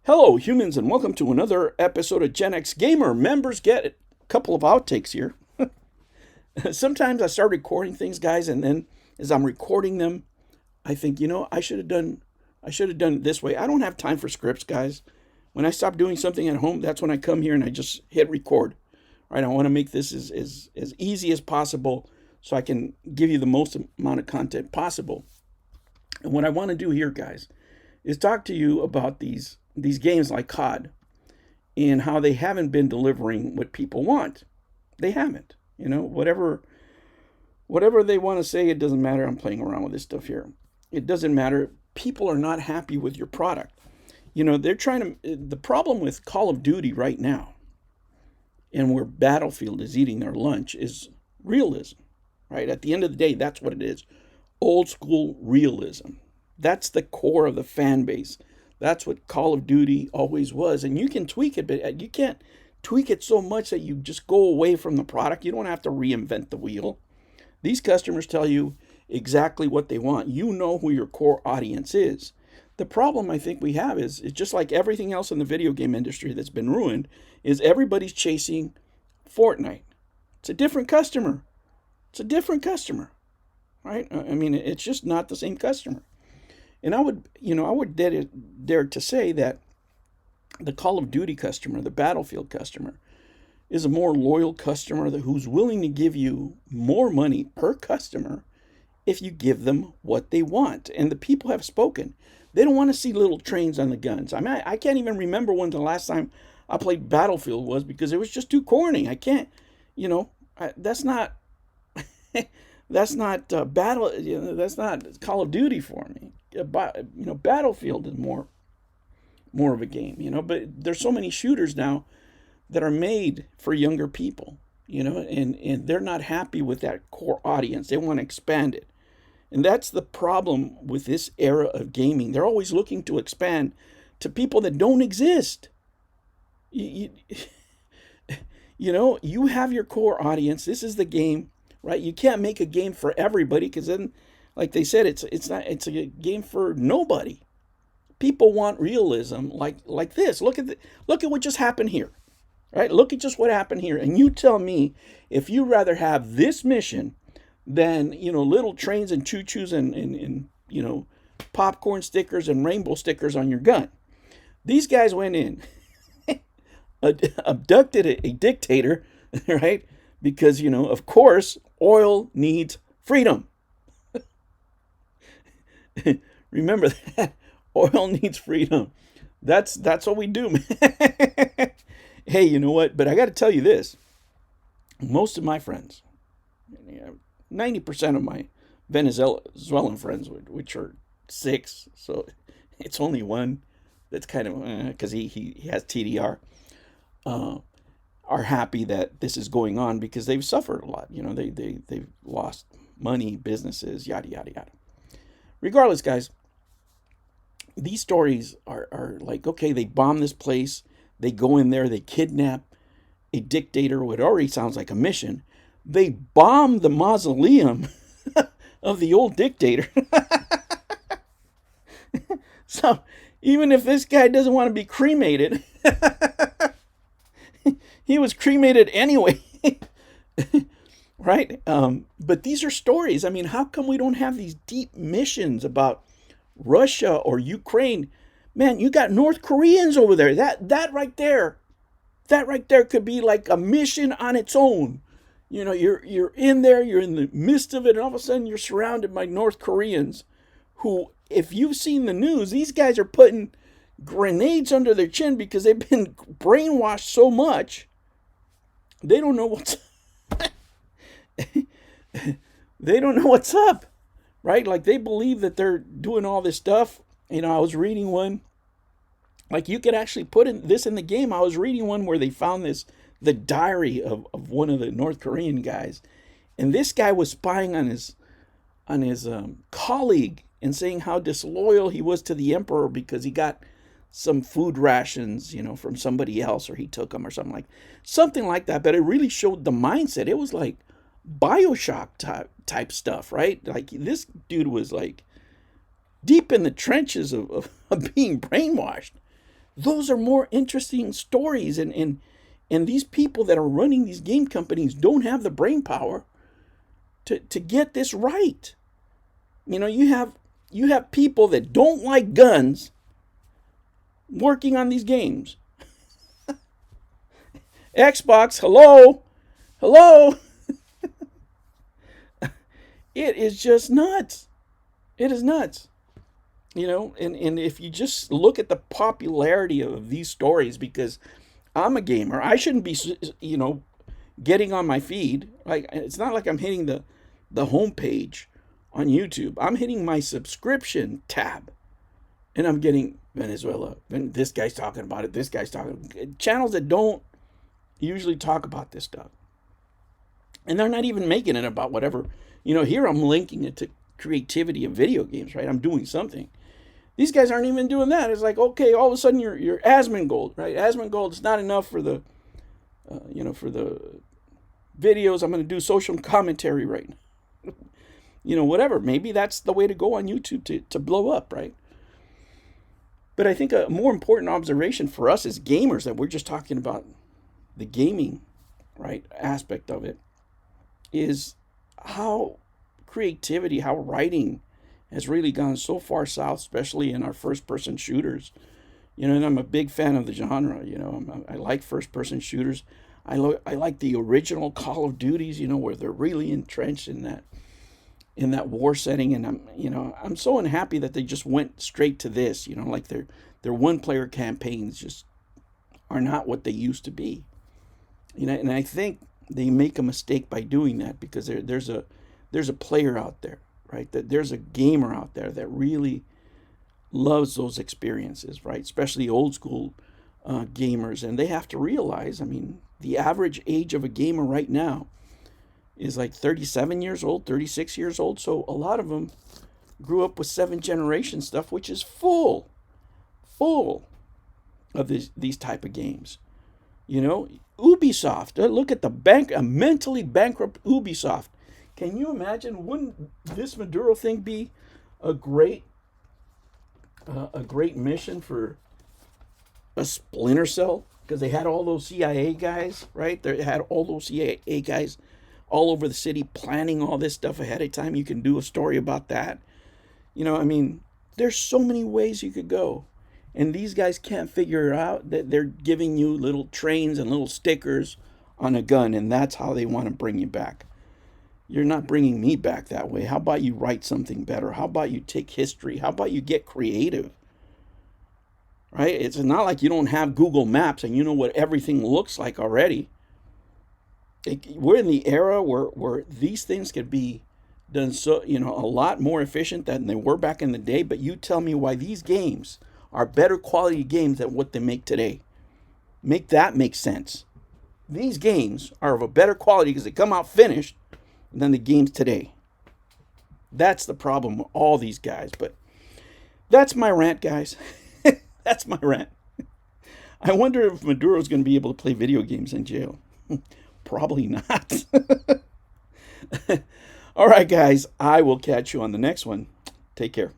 Hello, humans, and welcome to another episode of Gen X Gamer. Members get a couple of outtakes here. Sometimes I start recording things, guys, and then as I'm recording them, I think, I should have done it this way. I don't have time for scripts, guys. When I stop doing something at home, that's when I come here and I just hit record. Right? I want to make this as easy as possible so I can give you the most amount of content possible. And what I want to do here, guys, is talk to you about these games like COD and how they haven't been delivering what people want. They haven't. Whatever they want to say, it doesn't matter. I'm playing around with this stuff here. It doesn't matter. People are not happy with your product. They're trying to. The problem with Call of Duty right now, and where Battlefield is eating their lunch, is realism. Right? At the end of the day, that's what it is. Old school realism. That's the core of the fan base. That's what Call of Duty always was. And you can tweak it, but you can't tweak it so much that you just go away from the product. You don't have to reinvent the wheel. These customers tell you exactly what they want. You know who your core audience is. The problem I think we have is just like everything else in the video game industry that's been ruined, is everybody's chasing Fortnite. It's a different customer. It's a different customer, right? I mean, it's just not the same customer. And I would dare to say that the Call of Duty customer, the Battlefield customer, is a more loyal customer who's willing to give you more money per customer if you give them what they want. And the people have spoken. They don't want to see little trains on the guns. I mean, I can't even remember when the last time I played Battlefield was, because it was just too corny. I can't, that's not that's not battle. That's not Call of Duty for me. Battlefield is more of a game. But there's so many shooters now that are made for younger people. And they're not happy with that core audience. They want to expand it, and that's the problem with this era of gaming. They're always looking to expand to people that don't exist. You, you have your core audience. This is the game. Right? You can't make a game for everybody, because then, like they said, it's a game for nobody. People want realism like this. Look at what just happened here. Right? Look at just what happened here, and you tell me if you rather have this mission than little trains and choo-choos and popcorn stickers and rainbow stickers on your gun. These guys went in, abducted a dictator, right? Because, of course, oil needs freedom. Remember that. Oil needs freedom. That's what we do, man. Hey, you know what? But I got to tell you this. Most of my friends, 90% of my Venezuelan friends, which are 6, so it's only one that's kind of, because he has TDR, are happy that this is going on, because they've suffered a lot. They've lost money, businesses, yada yada yada. Regardless, guys, these stories are like, okay, they bomb this place, they go in there, they kidnap a dictator, what already sounds like a mission. They bomb the mausoleum of the old dictator. So even if this guy doesn't want to be cremated, he was cremated anyway. Right? But these are stories. I mean, how come we don't have these deep missions about Russia or Ukraine? Man, you got North Koreans over there. That right there could be like a mission on its own. You're in there, you're in the midst of it, and all of a sudden you're surrounded by North Koreans who, if you've seen the news, these guys are putting grenades under their chin because they've been brainwashed so much. They don't know what's they don't know what's up, right? Like, they believe that they're doing all this stuff. I was reading one, like, you could actually put this in the game. I was reading one where they found the diary of one of the North Korean guys, and this guy was spying on his colleague and saying how disloyal he was to the emperor because he got some food rations, from somebody else, or he took them or something like that. But it really showed the mindset. It was like BioShock type stuff, right? Like, this dude was like deep in the trenches of being brainwashed. Those are more interesting stories, and these people that are running these game companies don't have the brain power to get this right. You have people that don't like guns working on these games. Xbox, hello, hello. It is just nuts. It is nuts. And if you just look at the popularity of these stories, because I'm a gamer, I shouldn't be, getting on my feed. Like, it's not like I'm hitting the homepage on YouTube. I'm hitting my subscription tab, and I'm getting Venezuela. And this guy's talking about it. This guy's talking. Channels that don't usually talk about this stuff, and they're not even making it about whatever. Here I'm linking it to creativity of video games, right? I'm doing something. These guys aren't even doing that. It's like, okay, all of a sudden you're Asmongold, right? Asmongold is not enough for the, for the videos. I'm going to do social commentary right now. Whatever. Maybe that's the way to go on YouTube to blow up, right? But I think a more important observation for us as gamers, that we're just talking about the gaming, right, aspect of it, is how creativity, how writing has really gone so far south, especially in our first-person shooters. And I'm a big fan of the genre. I like first-person shooters. I like the original Call of Duties, where they're really entrenched in that war setting. And I'm so unhappy that they just went straight to this. Like their one-player campaigns just are not what they used to be. And I think they make a mistake by doing that, because there's a player out there, right? That there's a gamer out there that really loves those experiences, right? Especially old school gamers, and they have to realize. The average age of a gamer right now is like 37 years old, 36 years old. So a lot of them grew up with 7th generation stuff, which is full of these type of games. Ubisoft. Look at a mentally bankrupt Ubisoft. Can you imagine? Wouldn't this Maduro thing be a great mission for a Splinter Cell? Because they had all those CIA guys, right? They had all those CIA guys all over the city planning all this stuff ahead of time. You can do a story about that. There's so many ways you could go. And these guys can't figure out that they're giving you little trains and little stickers on a gun, and that's how they want to bring you back. You're not bringing me back that way. How about you write something better? How about you take history? How about you get creative? Right? It's not like you don't have Google Maps and you know what everything looks like already. We're in the era where these things could be done so, a lot more efficient than they were back in the day. But you tell me why these games are better quality games than what they make today. Make that make sense. These games are of a better quality because they come out finished than the games today. That's the problem with all these guys. But that's my rant, guys. That's my rant. I wonder if Maduro's going to be able to play video games in jail. Probably not. All right, guys. I will catch you on the next one. Take care.